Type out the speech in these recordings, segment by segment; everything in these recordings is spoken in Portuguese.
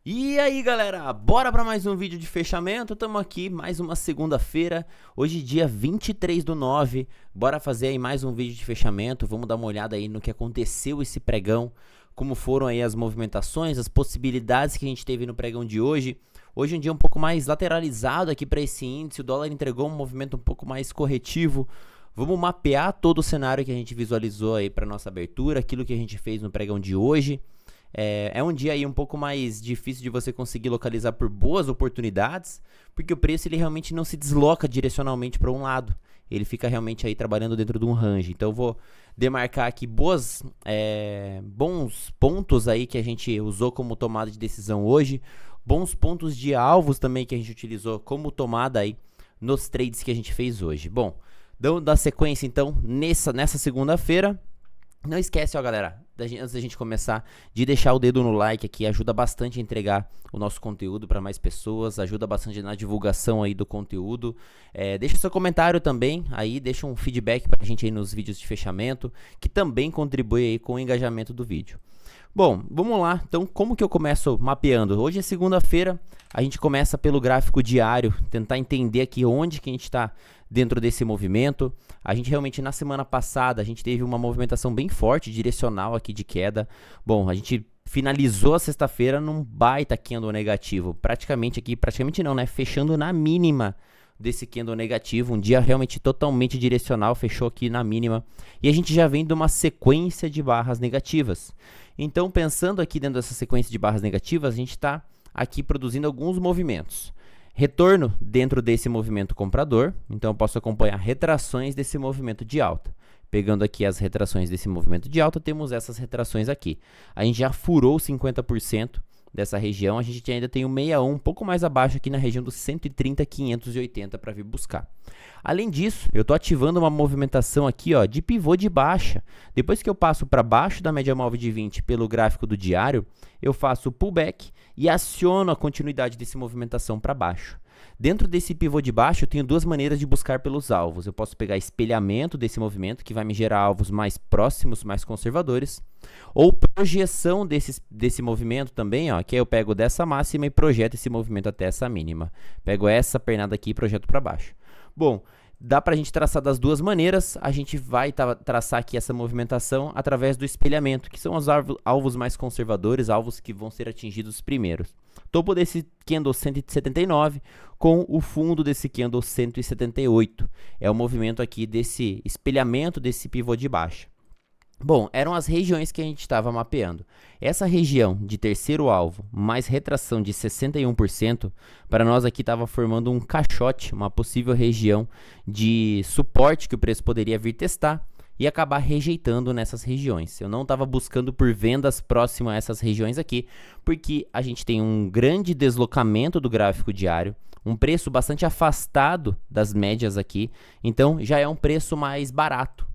E aí galera, bora para mais um vídeo de fechamento. Estamos aqui, mais uma segunda-feira, hoje dia 23/9. Bora fazer aí mais um vídeo de fechamento. Vamos dar uma olhada aí no que aconteceu esse pregão, como foram aí as movimentações, as possibilidades que a gente teve no pregão de hoje. Hoje é um dia um pouco mais lateralizado aqui para esse índice, o dólar entregou um movimento um pouco mais corretivo. Vamos mapear todo o cenário que a gente visualizou aí para nossa abertura, aquilo que a gente fez no pregão de hoje. É um dia aí um pouco mais difícil de você conseguir localizar por boas oportunidades, porque o preço ele realmente não se desloca direcionalmente para um lado, ele fica realmente aí trabalhando dentro de um range. Então eu vou demarcar aqui bons pontos aí que a gente usou como tomada de decisão hoje, bons pontos de alvos também que a gente utilizou como tomada aí nos trades que a gente fez hoje. Bom, dando a sequência então nessa segunda-feira. Não esquece, ó galera, antes da gente começar, de deixar o dedo no like aqui, ajuda bastante a entregar o nosso conteúdo para mais pessoas, ajuda bastante na divulgação aí do conteúdo. Deixa seu comentário também, aí deixa um feedback pra gente aí nos vídeos de fechamento, que também contribui aí com o engajamento do vídeo. Bom, vamos lá, então como que eu começo mapeando? Hoje é segunda-feira, a gente começa pelo gráfico diário, tentar entender aqui onde que a gente está dentro desse movimento. A gente realmente na semana passada, a gente teve uma movimentação bem forte, direcional aqui de queda. Bom, a gente finalizou a sexta-feira num baita candle negativo, praticamente não, né, fechando na mínima desse candle negativo, um dia realmente totalmente direcional, fechou aqui na mínima, e a gente já vem de uma sequência de barras negativas. Então, pensando aqui dentro dessa sequência de barras negativas, a gente está aqui produzindo alguns movimentos. Retorno dentro desse movimento comprador, então eu posso acompanhar retrações desse movimento de alta. Pegando aqui as retrações desse movimento de alta, temos essas retrações aqui. A gente já furou 50% dessa região, a gente ainda tem o 61, um pouco mais abaixo aqui na região dos 130,580 para vir buscar. Além disso, eu estou ativando uma movimentação aqui ó, de pivô de baixa. Depois que eu passo para baixo da média móvel de 20 pelo gráfico do diário, eu faço o pullback e aciono a continuidade dessa movimentação para baixo. Dentro desse pivô de baixo, eu tenho duas maneiras de buscar pelos alvos. Eu posso pegar espelhamento desse movimento, que vai me gerar alvos mais próximos, mais conservadores, ou projeção desse movimento também, ó, que eu pego dessa máxima e projeto esse movimento até essa mínima. Pego essa pernada aqui e projeto para baixo. Bom, dá para a gente traçar das duas maneiras. A gente vai traçar aqui essa movimentação através do espelhamento, que são os alvos mais conservadores, alvos que vão ser atingidos primeiros. Topo desse candle 179 com o fundo desse candle 178. É o movimento aqui desse espelhamento desse pivô de baixa. Bom, eram as regiões que a gente estava mapeando. Essa região de terceiro alvo, mais retração de 61%, para nós aqui estava formando um caixote, uma possível região de suporte que o preço poderia vir testar e acabar rejeitando nessas regiões. Eu não estava buscando por vendas próximo a essas regiões aqui, porque a gente tem um grande deslocamento do gráfico diário, um preço bastante afastado das médias aqui, então já é um preço mais barato.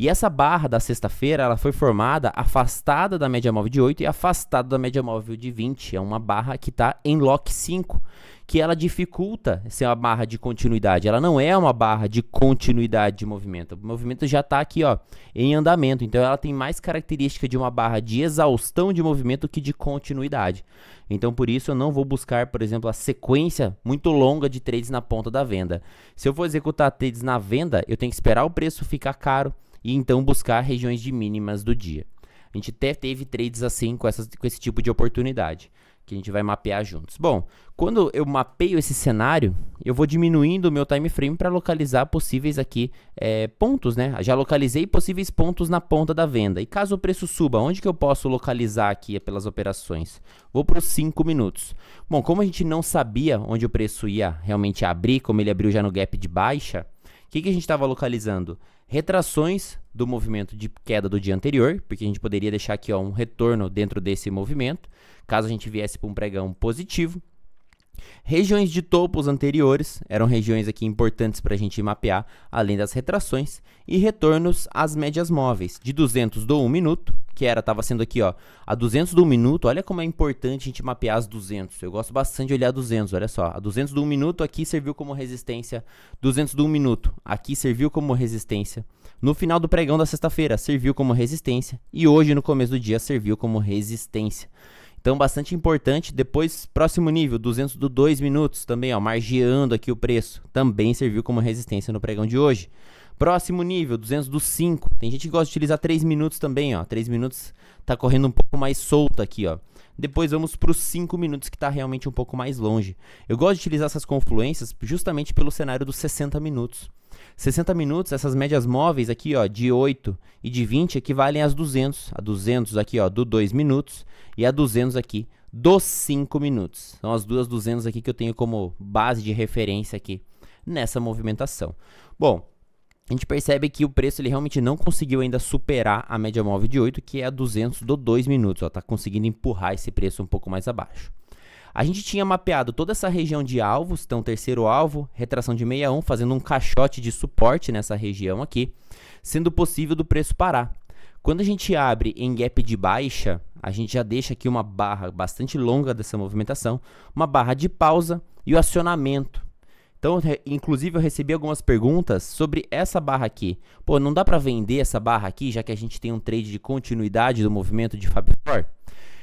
E essa barra da sexta-feira, ela foi formada afastada da média móvel de 8 e afastada da média móvel de 20. É uma barra que está em lock 5, que ela dificulta ser uma barra de continuidade. Ela não é uma barra de continuidade de movimento. O movimento já está aqui ó, em andamento, então ela tem mais característica de uma barra de exaustão de movimento que de continuidade. Então por isso eu não vou buscar, por exemplo, a sequência muito longa de trades na ponta da venda. Se eu for executar trades na venda, eu tenho que esperar o preço ficar caro e então buscar regiões de mínimas do dia. A gente até teve trades assim com esse tipo de oportunidade, que a gente vai mapear juntos. Bom, quando eu mapeio esse cenário, eu vou diminuindo o meu time frame para localizar possíveis aqui pontos, né? Já localizei possíveis pontos na ponta da venda. E caso o preço suba, onde que eu posso localizar aqui pelas operações? Vou para os 5 minutos. Bom, como a gente não sabia onde o preço ia realmente abrir, como ele abriu já no gap de baixa, o que a gente estava localizando? Retrações do movimento de queda do dia anterior, porque a gente poderia deixar aqui ó, um retorno dentro desse movimento, caso a gente viesse para um pregão positivo. Regiões de topos anteriores eram regiões aqui importantes para a gente mapear, além das retrações, e retornos às médias móveis de 200 do 1 minuto, que estava sendo aqui ó, a 200 do 1 minuto. Olha como é importante a gente mapear as 200, eu gosto bastante de olhar 200, olha só, a 200 do 1 minuto aqui serviu como resistência, 200 do 1 minuto aqui serviu como resistência, no final do pregão da sexta-feira serviu como resistência, e hoje no começo do dia serviu como resistência. Então, bastante importante. Depois, próximo nível, 200 do 2 minutos também, ó, margeando aqui o preço. Também serviu como resistência no pregão de hoje. Próximo nível, 200 do 5. Tem gente que gosta de utilizar 3 minutos também, ó. 3 minutos tá correndo um pouco mais solto aqui, ó. Depois vamos para os 5 minutos, que está realmente um pouco mais longe. Eu gosto de utilizar essas confluências justamente pelo cenário dos 60 minutos. 60 minutos, essas médias móveis aqui, ó, de 8 e de 20 equivalem às 200. A 200 aqui, ó, do 2 minutos e a 200 aqui dos 5 minutos. São as duas 200 aqui que eu tenho como base de referência aqui nessa movimentação. Bom, a gente percebe que o preço ele realmente não conseguiu ainda superar a média móvel de 8, que é a 200 do 2 minutos. Está conseguindo empurrar esse preço um pouco mais abaixo. A gente tinha mapeado toda essa região de alvos, então terceiro alvo, retração de 61, fazendo um caixote de suporte nessa região aqui, sendo possível do preço parar. Quando a gente abre em gap de baixa, a gente já deixa aqui uma barra bastante longa dessa movimentação, uma barra de pausa e o acionamento. Então, inclusive, eu recebi algumas perguntas sobre essa barra aqui. Pô, não dá para vender essa barra aqui, já que a gente tem um trade de continuidade do movimento de Fab Four?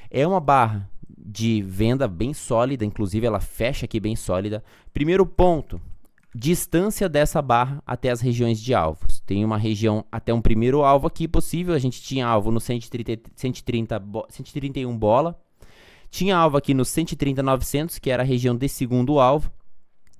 É uma barra de venda bem sólida, inclusive ela fecha aqui bem sólida. Primeiro ponto, distância dessa barra até as regiões de alvos. Tem uma região até um primeiro alvo aqui possível, a gente tinha alvo no 131 bola. Tinha alvo aqui no 130.900, que era a região de segundo alvo.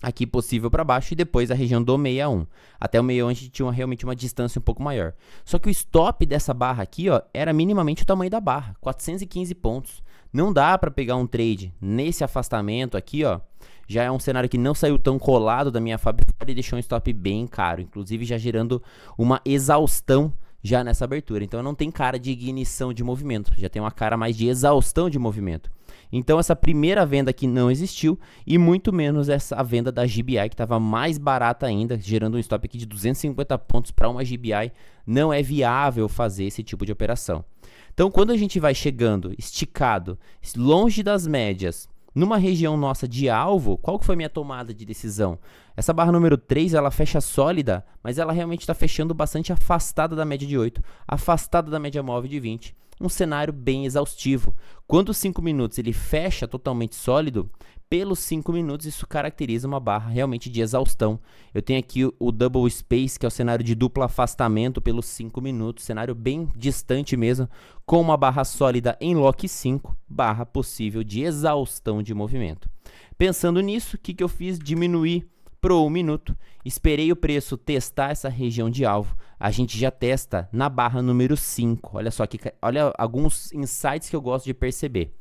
Aqui possível para baixo e depois a região do 61. Até o 61 a gente tinha realmente uma distância um pouco maior. Só que o stop dessa barra aqui, ó, era minimamente o tamanho da barra, 415 pontos. Não dá para pegar um trade nesse afastamento aqui, ó. Já é um cenário que não saiu tão colado da minha Fab Four e deixou um stop bem caro, inclusive já gerando uma exaustão já nessa abertura. Então não tem cara de ignição de movimento, já tem uma cara mais de exaustão de movimento. Então essa primeira venda aqui não existiu e muito menos essa venda da GBI, que estava mais barata ainda, gerando um stop aqui de 250 pontos para uma GBI. Não é viável fazer esse tipo de operação. Então quando a gente vai chegando esticado, longe das médias, numa região nossa de alvo, qual que foi minha tomada de decisão? Essa barra número 3, ela fecha sólida, mas ela realmente está fechando bastante afastada da média de 8, afastada da média móvel de 20. Um cenário bem exaustivo. Quando os 5 minutos ele fecha totalmente sólido, pelos 5 minutos isso caracteriza uma barra realmente de exaustão. Eu tenho aqui o double space, que é o cenário de duplo afastamento pelos 5 minutos, cenário bem distante mesmo, com uma barra sólida em lock 5, barra possível de exaustão de movimento. Pensando nisso, o que eu fiz? Diminuir pro 1 minuto, esperei o preço testar essa região de alvo. A gente já testa na barra número 5. Olha só aqui, olha alguns insights que eu gosto de perceber.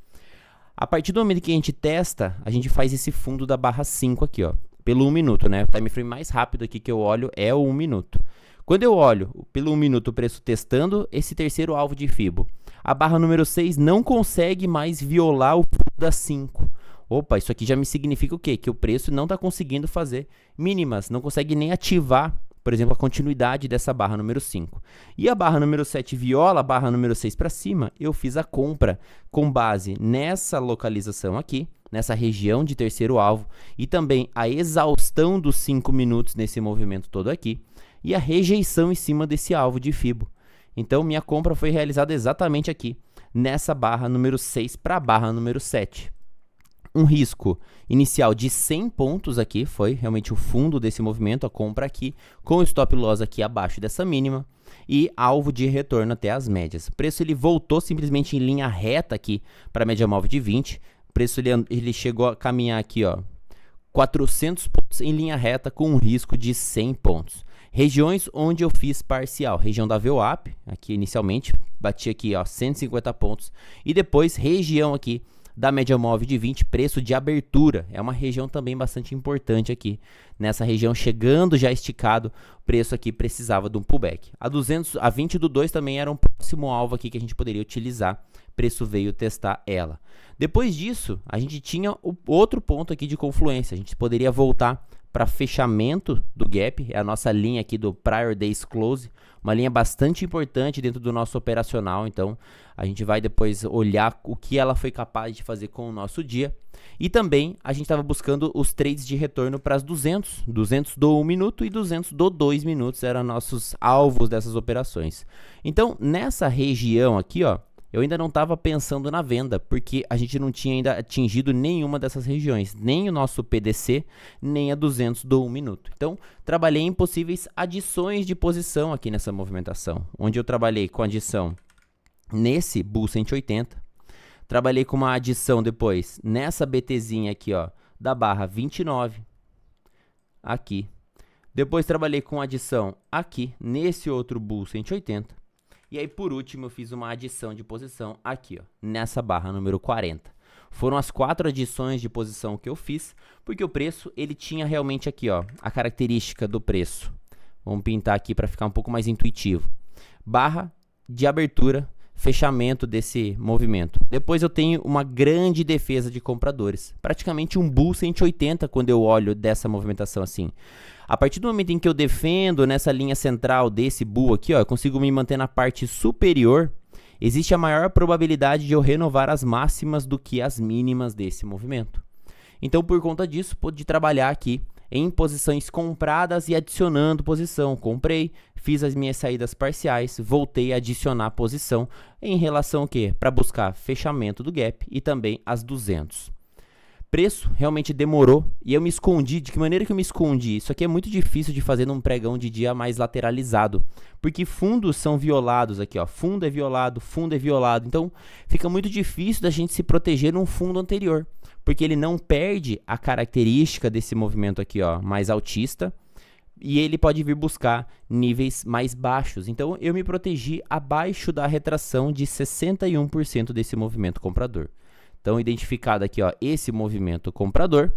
A partir do momento que a gente testa, a gente faz esse fundo da barra 5 aqui, ó, pelo 1 minuto, né? O time frame mais rápido aqui que eu olho é o 1 minuto. Quando eu olho pelo 1 minuto o preço testando esse terceiro alvo de Fibo, a barra número 6 não consegue mais violar o fundo da 5. Opa, isso aqui já me significa o quê? Que o preço não está conseguindo fazer mínimas, não consegue nem ativar, por exemplo, a continuidade dessa barra número 5. E a barra número 7 viola a barra número 6 para cima, eu fiz a compra com base nessa localização aqui, nessa região de terceiro alvo, e também a exaustão dos 5 minutos nesse movimento todo aqui, e a rejeição em cima desse alvo de Fibo. Então, minha compra foi realizada exatamente aqui, nessa barra número 6 para a barra número 7. Um risco inicial de 100 pontos aqui, foi realmente o fundo desse movimento, a compra aqui, com o stop loss aqui abaixo dessa mínima, e alvo de retorno até as médias. O preço ele voltou simplesmente em linha reta aqui para a média móvel de 20, o preço ele chegou a caminhar aqui, ó, 400 pontos em linha reta com um risco de 100 pontos. Regiões onde eu fiz parcial, região da VWAP, aqui inicialmente, bati aqui, ó, 150 pontos, e depois região aqui da média móvel de 20, preço de abertura, é uma região também bastante importante aqui, nessa região chegando já esticado, o preço aqui precisava de um pullback. A 20 do 2 também era um próximo alvo aqui que a gente poderia utilizar, preço veio testar ela. Depois disso, a gente tinha o outro ponto aqui de confluência, a gente poderia voltar para fechamento do gap, é a nossa linha aqui do Prior Days Close, uma linha bastante importante dentro do nosso operacional, então a gente vai depois olhar o que ela foi capaz de fazer com o nosso dia. E também a gente estava buscando os trades de retorno para as 200 do 1 minuto e 200 do 2 minutos, eram nossos alvos dessas operações. Então nessa região aqui, ó, eu ainda não estava pensando na venda, porque a gente não tinha ainda atingido nenhuma dessas regiões, nem o nosso PDC, nem a 200 do 1 minuto. Então, trabalhei em possíveis adições de posição aqui nessa movimentação, onde eu trabalhei com adição nesse Bull 180, trabalhei com uma adição depois nessa BTzinha aqui, ó, da barra 29, aqui. Depois trabalhei com adição aqui, nesse outro Bull 180. E aí, por último, eu fiz uma adição de posição aqui, ó, nessa barra número 40. Foram as 4 adições de posição que eu fiz, porque o preço, ele tinha realmente aqui, ó, a característica do preço. Vamos pintar aqui para ficar um pouco mais intuitivo. Barra de abertura, fechamento desse movimento. Depois eu tenho uma grande defesa de compradores. Praticamente um Bull 180 quando eu olho dessa movimentação assim. A partir do momento em que eu defendo nessa linha central desse Bull aqui, ó, eu consigo me manter na parte superior, existe a maior probabilidade de eu renovar as máximas do que as mínimas desse movimento. Então, por conta disso, pude trabalhar aqui em posições compradas e adicionando posição. Comprei, fiz as minhas saídas parciais, voltei a adicionar posição em relação ao quê? Para buscar fechamento do gap e também as 200. Preço realmente demorou e eu me escondi. De que maneira que eu me escondi? Isso aqui é muito difícil de fazer num pregão de dia mais lateralizado, porque fundos são violados aqui, ó. Fundo é violado, então fica muito difícil da gente se proteger num fundo anterior, porque ele não perde a característica desse movimento aqui, ó, mais altista, e ele pode vir buscar níveis mais baixos. Então eu me protegi abaixo da retração de 61% desse movimento comprador. Então, identificado aqui, ó, esse movimento comprador,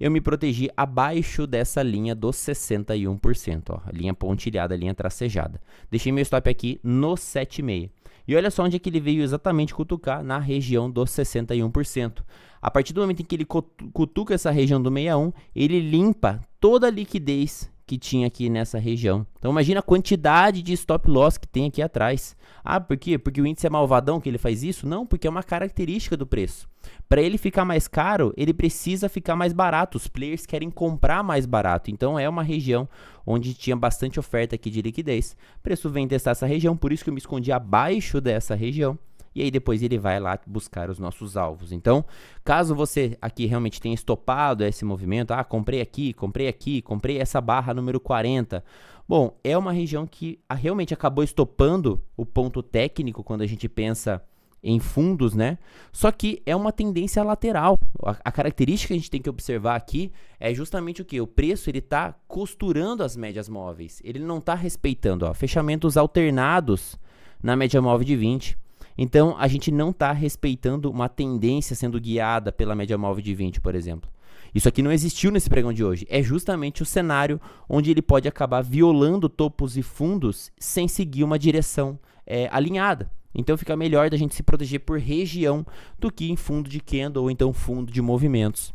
eu me protegi abaixo dessa linha dos 61%, ó, a linha pontilhada, a linha tracejada. Deixei meu stop aqui no 7,5. E olha só onde é que ele veio exatamente cutucar, na região dos 61%. A partir do momento em que ele cutuca essa região do 61, ele limpa toda a liquidez que tinha aqui nessa região. Então imagina a quantidade de stop loss que tem aqui atrás. Ah, por quê? Porque o índice é malvadão que ele faz isso? Não, porque é uma característica do preço. Para ele ficar mais caro, ele precisa ficar mais barato. Os players querem comprar mais barato. Então é uma região onde tinha bastante oferta aqui de liquidez. O preço vem testar essa região, por isso que eu me escondi abaixo dessa região. E aí depois ele vai lá buscar os nossos alvos. Então, caso você aqui realmente tenha estopado esse movimento, comprei aqui, comprei essa barra número 40. Bom, é uma região que realmente acabou estopando o ponto técnico quando a gente pensa em fundos, né? Só que é uma tendência lateral. A característica que a gente tem que observar aqui é justamente o que? O preço, ele está costurando as médias móveis. Ele não está respeitando, ó, fechamentos alternados na média móvel de 20. Então, a gente não está respeitando uma tendência sendo guiada pela média móvel de 20, por exemplo. Isso aqui não existiu nesse pregão de hoje. É justamente o cenário onde ele pode acabar violando topos e fundos sem seguir uma direção alinhada. Então, fica melhor da gente se proteger por região do que em fundo de candle ou então fundo de movimentos.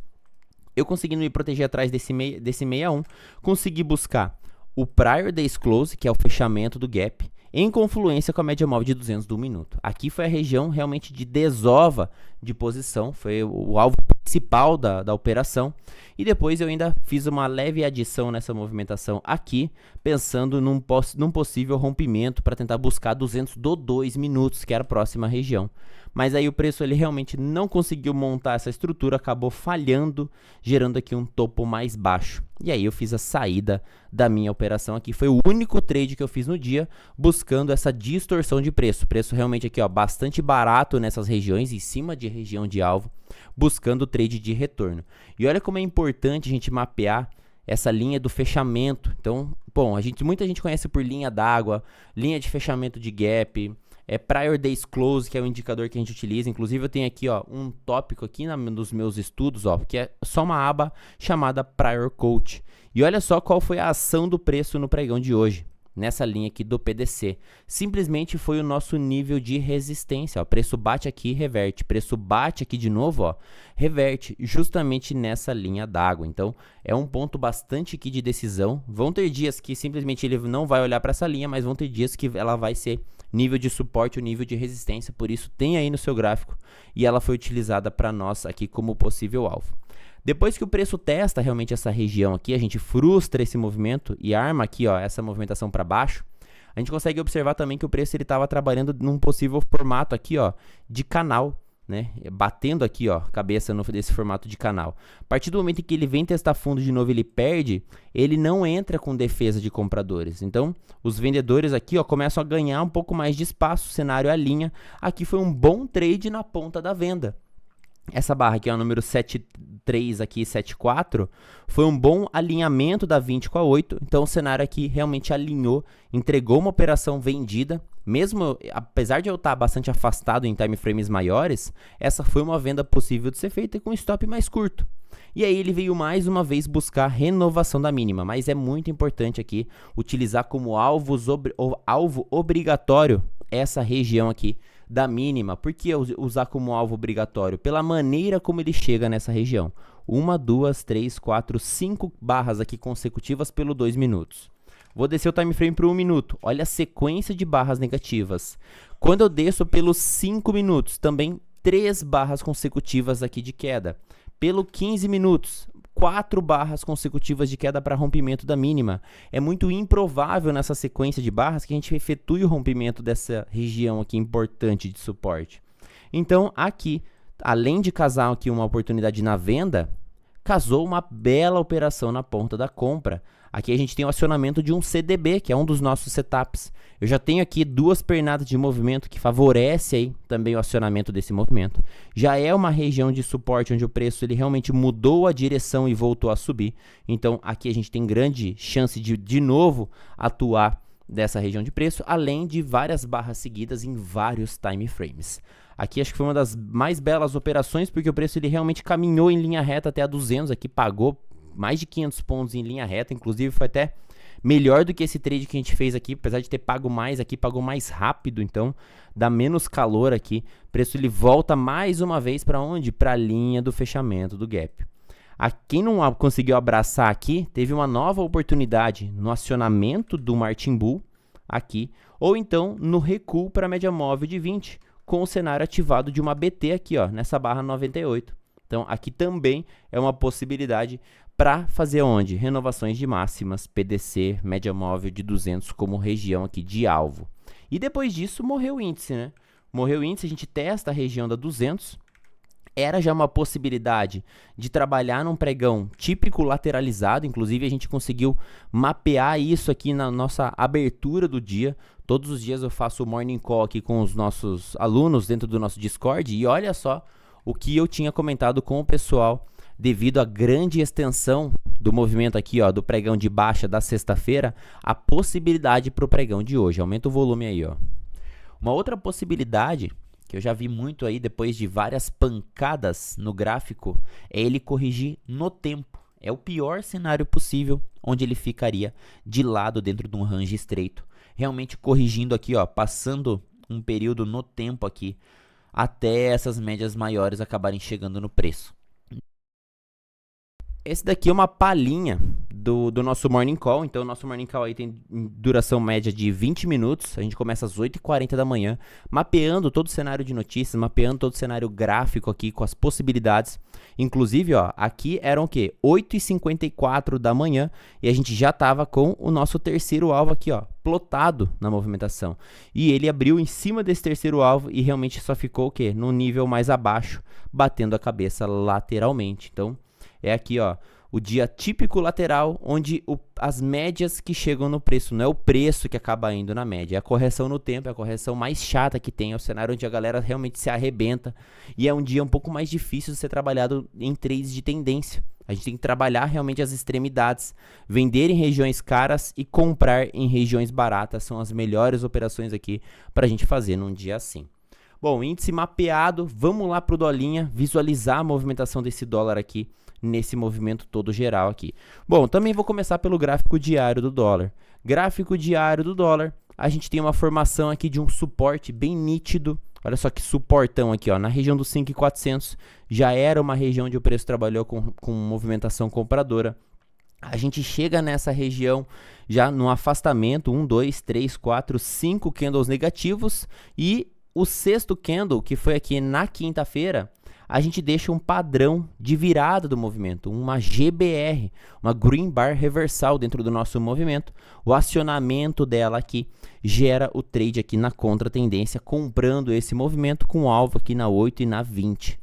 Eu conseguindo me proteger atrás desse 61, consegui buscar o Prior Days Close, que é o fechamento do gap, em confluência com a média móvel de 200 do 1 minuto. Aqui foi a região realmente de desova de posição, foi o alvo principal da operação. E depois eu ainda fiz uma leve adição nessa movimentação aqui, pensando num possível rompimento para tentar buscar 200 do 2 minutos, que era a próxima região. Mas aí o preço ele realmente não conseguiu montar essa estrutura, acabou falhando, gerando aqui um topo mais baixo. E aí eu fiz a saída da minha operação aqui. Foi o único trade que eu fiz no dia, buscando essa distorção de preço. Preço realmente aqui, ó, bastante barato nessas regiões, em cima de região de alvo, buscando trade de retorno. E olha como é importante a gente mapear essa linha do fechamento. Então, bom, muita gente conhece por linha d'água, linha de fechamento de gap, Prior Days Close, que é o indicador que a gente utiliza. Inclusive eu tenho aqui, ó, um tópico aqui nos meus estudos, ó, que é só uma aba chamada Prior Coach. E olha só qual foi a ação do preço no pregão de hoje, nessa linha aqui do PDC. Simplesmente foi o nosso nível de resistência, ó. Preço bate aqui, reverte. Preço bate aqui de novo, ó, reverte justamente nessa linha d'água. Então, é um ponto bastante aqui de decisão. Vão ter dias que simplesmente ele não vai olhar para essa linha, mas vão ter dias que ela vai ser nível de suporte ou nível de resistência. Por isso, tem aí no seu gráfico e ela foi utilizada para nós aqui como possível alvo. Depois que o preço testa realmente essa região aqui, a gente frustra esse movimento e arma aqui, ó, essa movimentação para baixo, a gente consegue observar também que o preço estava trabalhando num possível formato aqui, ó, de canal, né? Batendo aqui, ó, cabeça desse formato de canal. A partir do momento em que ele vem testar fundo de novo, ele perde, ele não entra com defesa de compradores. Então, os vendedores aqui, ó, começam a ganhar um pouco mais de espaço, o cenário alinha. Aqui foi um bom trade na ponta da venda. Essa barra aqui, ó, número 73 aqui, 74, foi um bom alinhamento da 20 com a 8, então o cenário aqui realmente alinhou, entregou uma operação vendida, mesmo, apesar de eu estar bastante afastado em time frames maiores, essa foi uma venda possível de ser feita com um stop mais curto. E aí ele veio mais uma vez buscar renovação da mínima, mas é muito importante aqui utilizar como alvo obrigatório essa região aqui da mínima. Por que usar como alvo obrigatório? Pela maneira como ele chega nessa região. 1, 2, 3, 4, 5 barras aqui consecutivas pelo 2 minutos. Vou descer o time frame para 1 minuto. Olha a sequência de barras negativas. Quando eu desço pelos 5 minutos, também 3 barras consecutivas aqui de queda. Pelo 15 minutos, 4 barras consecutivas de queda para rompimento da mínima. É muito improvável nessa sequência de barras que a gente efetue o rompimento dessa região aqui importante de suporte. Então, aqui, além de casar aqui uma oportunidade na venda, casou uma bela operação na ponta da compra. Aqui a gente tem o acionamento de um CDB, que é um dos nossos setups. Eu já tenho aqui 2 pernadas de movimento que favorece aí também o acionamento desse movimento. Já é uma região de suporte onde o preço ele realmente mudou a direção e voltou a subir. Então aqui a gente tem grande chance de novo atuar dessa região de preço, além de várias barras seguidas em vários time frames. Aqui acho que foi uma das mais belas operações, porque o preço ele realmente caminhou em linha reta até a 200, aqui pagou mais de 500 pontos em linha reta, inclusive foi até melhor do que esse trade que a gente fez aqui, apesar de ter pago mais aqui, pagou mais rápido, então dá menos calor aqui. O preço ele volta mais uma vez para onde? Para a linha do fechamento do gap. A quem não conseguiu abraçar aqui, teve uma nova oportunidade no acionamento do Martin Bull aqui, ou então no recuo para a média móvel de 20, com o cenário ativado de uma BT aqui, ó, nessa barra 98. Então aqui também é uma possibilidade para fazer onde? Renovações de máximas, PDC, média móvel de 200 como região aqui de alvo. E depois disso morreu o índice, né? Morreu o índice, a gente testa a região da 200. Era já uma possibilidade de trabalhar num pregão típico lateralizado, inclusive a gente conseguiu mapear isso aqui na nossa abertura do dia. Todos os dias eu faço o morning call aqui com os nossos alunos dentro do nosso Discord e olha só o que eu tinha comentado com o pessoal devido à grande extensão do movimento aqui, ó, do pregão de baixa da sexta-feira, a possibilidade para o pregão de hoje. Aumenta o volume aí, ó. Uma outra possibilidade que eu já vi muito aí depois de várias pancadas no gráfico é ele corrigir no tempo. É o pior cenário possível, onde ele ficaria de lado dentro de um range estreito, realmente corrigindo aqui, ó, passando um período no tempo aqui até essas médias maiores acabarem chegando no preço. Esse daqui é uma palhinha do nosso Morning Call. Então, o nosso Morning Call aí tem duração média de 20 minutos. A gente começa às 8h40 da manhã, mapeando todo o cenário de notícias, mapeando todo o cenário gráfico aqui com as possibilidades. Inclusive, ó, aqui eram o quê? 8h54 da manhã e a gente já estava com o nosso terceiro alvo aqui, ó, plotado na movimentação. E ele abriu em cima desse terceiro alvo e realmente só ficou o quê? No nível mais abaixo, batendo a cabeça lateralmente. Então, é aqui, ó, o dia típico lateral, onde as médias que chegam no preço, não é o preço que acaba indo na média, é a correção no tempo, é a correção mais chata que tem, é o cenário onde a galera realmente se arrebenta, e é um dia um pouco mais difícil de ser trabalhado em trades de tendência. A gente tem que trabalhar realmente as extremidades, vender em regiões caras e comprar em regiões baratas, são as melhores operações aqui para a gente fazer num dia assim. Bom, índice mapeado, vamos lá para o dolinha, visualizar a movimentação desse dólar aqui, nesse movimento todo geral aqui. Bom, também vou começar pelo gráfico diário do dólar. Gráfico diário do dólar, a gente tem uma formação aqui de um suporte bem nítido. Olha só que suportão aqui, ó, na região dos 5.400, já era uma região onde o preço trabalhou com movimentação compradora. A gente chega nessa região já no afastamento, 1, 2, 3, 4, 5 candles negativos e o sexto candle, que foi aqui na quinta-feira, a gente deixa um padrão de virada do movimento, uma GBR, uma Green Bar Reversal dentro do nosso movimento. O acionamento dela aqui gera o trade aqui na contratendência, comprando esse movimento com alvo aqui na 8 e na 20.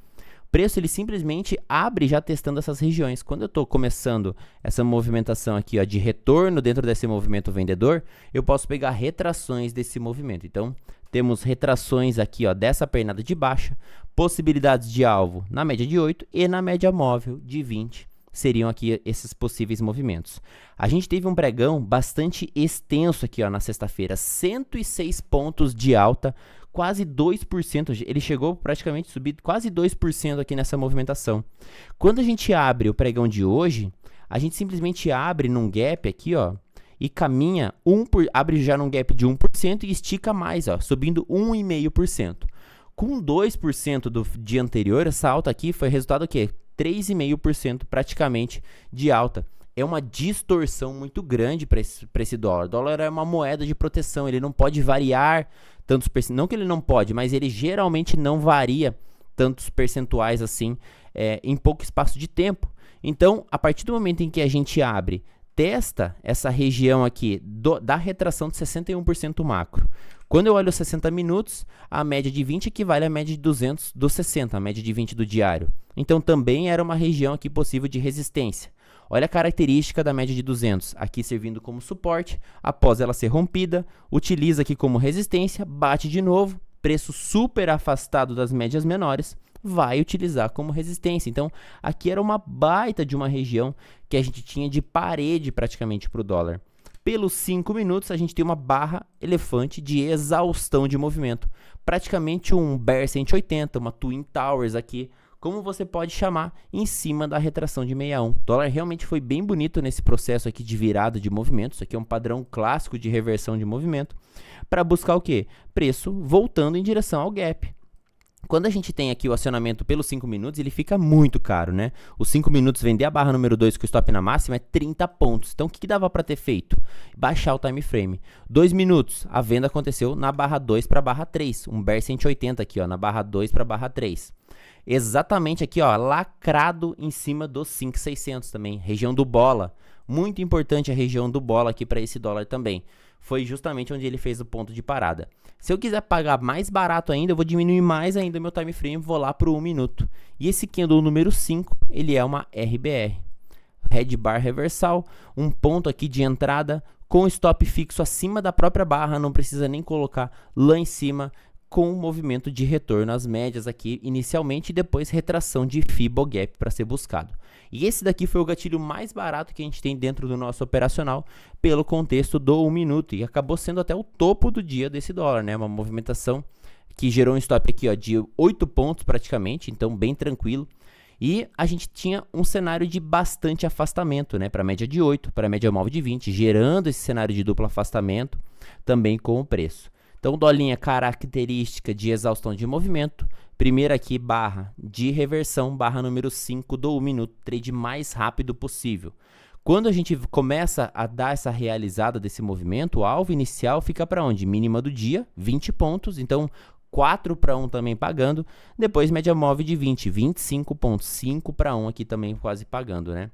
O preço ele simplesmente abre já testando essas regiões. Quando eu estou começando essa movimentação aqui ó, de retorno dentro desse movimento vendedor, eu posso pegar retrações desse movimento. Então, temos retrações aqui ó, dessa pernada de baixa, possibilidades de alvo na média de 8 e na média móvel de 20. Seriam aqui esses possíveis movimentos. A gente teve um pregão bastante extenso aqui ó, na sexta-feira, 106 pontos de alta, quase 2%, ele chegou praticamente a subir quase 2% aqui nessa movimentação. Quando a gente abre o pregão de hoje, a gente simplesmente abre num gap aqui ó, e caminha, abre já num gap de 1% e estica mais, ó, subindo 1,5%. Com 2% do dia anterior, essa alta aqui foi resultado o quê? 3,5% praticamente de alta. É uma distorção muito grande para esse dólar. O dólar é uma moeda de proteção, ele não pode variar tantos percentuais. Não que ele não pode, mas ele geralmente não varia tantos percentuais assim em pouco espaço de tempo. Então, a partir do momento em que a gente abre, testa essa região aqui da retração de 61% macro. Quando eu olho os 60 minutos, a média de 20 equivale à média de 200 dos 60, a média de 20 do diário. Então também era uma região aqui possível de resistência. Olha a característica da média de 200, aqui servindo como suporte, após ela ser rompida, utiliza aqui como resistência, bate de novo, preço super afastado das médias menores, vai utilizar como resistência. Então, aqui era uma baita de uma região que a gente tinha de parede praticamente para o dólar. Pelos 5 minutos, a gente tem uma barra elefante de exaustão de movimento. Praticamente um Bear 180, uma Twin Towers aqui, como você pode chamar, em cima da retração de 61. O dólar realmente foi bem bonito nesse processo aqui de virada de movimento. Isso aqui é um padrão clássico de reversão de movimento. Para buscar o quê? Preço voltando em direção ao gap. Quando a gente tem aqui o acionamento pelos 5 minutos, ele fica muito caro, né? Os 5 minutos vender a barra número 2 com o stop na máxima é 30 pontos. Então, o que dava para ter feito? Baixar o time frame. 2 minutos, a venda aconteceu na barra 2 para barra 3. Um Bear 180 aqui, ó, na barra 2 para barra 3. Exatamente aqui, ó, lacrado em cima dos 5.600 também. Região do bola. Muito importante a região do bola aqui para esse dólar também. Foi justamente onde ele fez o ponto de parada. Se eu quiser pagar mais barato ainda, eu vou diminuir mais ainda o meu time frame, vou lá para o 1 minuto. E esse candle número 5, ele é uma RBR. Red Bar Reversal, um ponto aqui de entrada com stop fixo acima da própria barra, não precisa nem colocar lá em cima, com um movimento de retorno às médias aqui inicialmente e depois retração de Fibogap para ser buscado. E esse daqui foi o gatilho mais barato que a gente tem dentro do nosso operacional pelo contexto do 1 minuto e acabou sendo até o topo do dia desse dólar, né? Uma movimentação que gerou um stop aqui ó, de 8 pontos praticamente, então bem tranquilo. E a gente tinha um cenário de bastante afastamento, né? Para a média de 8, para a média móvel de 20, gerando esse cenário de duplo afastamento também com o preço. Então, dolinha característica de exaustão de movimento. Primeiro aqui, barra de reversão, barra número 5 do 1 minuto, trade mais rápido possível. Quando a gente começa a dar essa realizada desse movimento, o alvo inicial fica para onde? Mínima do dia, 20 pontos, então 4 para 1 também pagando. Depois média móvel de 20, 25,5 para 1 aqui também quase pagando, né?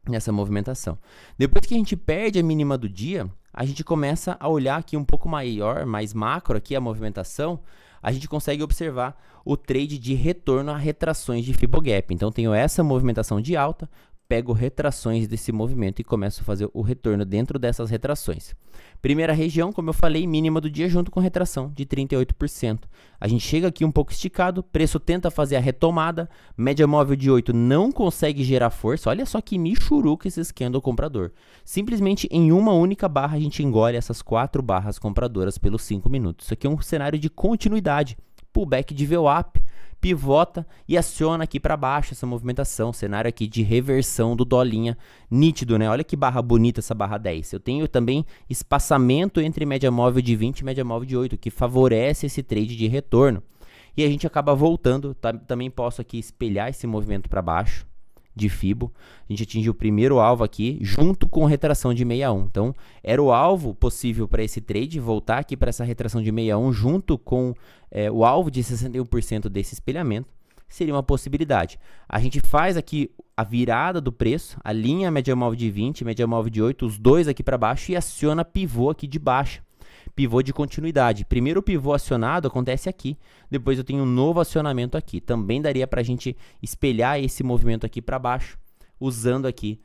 Nessa movimentação. Depois que a gente perde a mínima do dia, a gente começa a olhar aqui um pouco maior, mais macro aqui a movimentação, a gente consegue observar o trade de retorno a retrações de Fibogap. Então, tenho essa movimentação de alta, pego retrações desse movimento e começo a fazer o retorno dentro dessas retrações. Primeira região, como eu falei, mínima do dia junto com retração de 38%. A gente chega aqui um pouco esticado, preço tenta fazer a retomada, média móvel de 8 não consegue gerar força. Olha só que michuruca esse candle comprador. Simplesmente em uma única barra a gente engole essas 4 barras compradoras pelos 5 minutos. Isso aqui é um cenário de continuidade, pullback de VWAP, pivota e aciona aqui para baixo essa movimentação, cenário aqui de reversão do dolinha nítido, né? Olha que barra bonita essa barra 10. Eu tenho também espaçamento entre média móvel de 20 e média móvel de 8, que favorece esse trade de retorno. E a gente acaba voltando, também posso aqui espelhar esse movimento para baixo de Fibo. A gente atingiu o primeiro alvo aqui, junto com retração de 61. Então, era o alvo possível para esse trade, voltar aqui para essa retração de 61, junto com o alvo de 61% desse espelhamento. seria uma possibilidade. A gente faz aqui a virada do preço, alinha a média móvel de 20, média móvel de 8, os dois aqui para baixo e aciona pivô aqui de baixa. Pivô de continuidade. Primeiro o pivô acionado acontece aqui, depois eu tenho um novo acionamento aqui. Também daria para a gente espelhar esse movimento aqui para baixo, usando aqui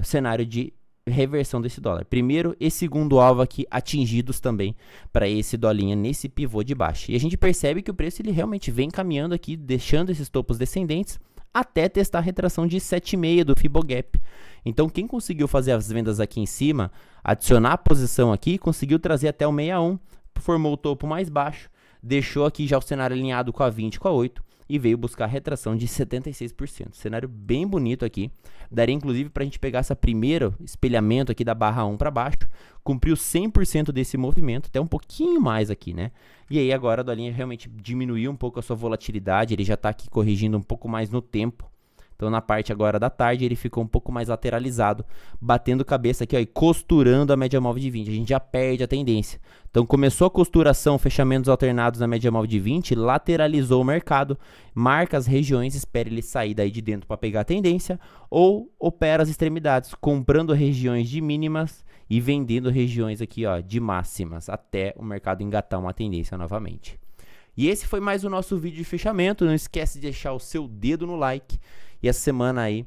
o cenário de reversão desse dólar. Primeiro e segundo alvo aqui atingidos também para esse dolinha nesse pivô de baixo. E a gente percebe que o preço ele realmente vem caminhando aqui, deixando esses topos descendentes até testar a retração de 7,5 do Fibogap. Então quem conseguiu fazer as vendas aqui em cima, adicionar a posição aqui, conseguiu trazer até o 61, formou o topo mais baixo, deixou aqui já o cenário alinhado com a 20, com a 8 e veio buscar a retração de 76%. Cenário bem bonito aqui. Daria inclusive para a gente pegar essa primeira espelhamento aqui da barra 1 para baixo, cumpriu 100% desse movimento, até um pouquinho mais aqui, né? E aí agora a dolinha realmente diminuiu um pouco a sua volatilidade, ele já está aqui corrigindo um pouco mais no tempo. Então na parte agora da tarde ele ficou um pouco mais lateralizado, batendo cabeça aqui ó, e costurando a média móvel de 20. A gente já perde a tendência. Então começou a costuração, fechamentos alternados na média móvel de 20, lateralizou o mercado, marca as regiões, espera ele sair daí de dentro para pegar a tendência, ou opera as extremidades, comprando regiões de mínimas e vendendo regiões aqui ó, de máximas, até o mercado engatar uma tendência novamente. E esse foi mais o nosso vídeo de fechamento. Não esquece de deixar o seu dedo no like. E essa semana aí,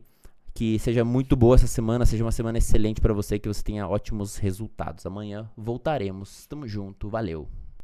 que seja muito boa essa semana, seja uma semana excelente para você, que você tenha ótimos resultados. Amanhã voltaremos. Tamo junto, valeu!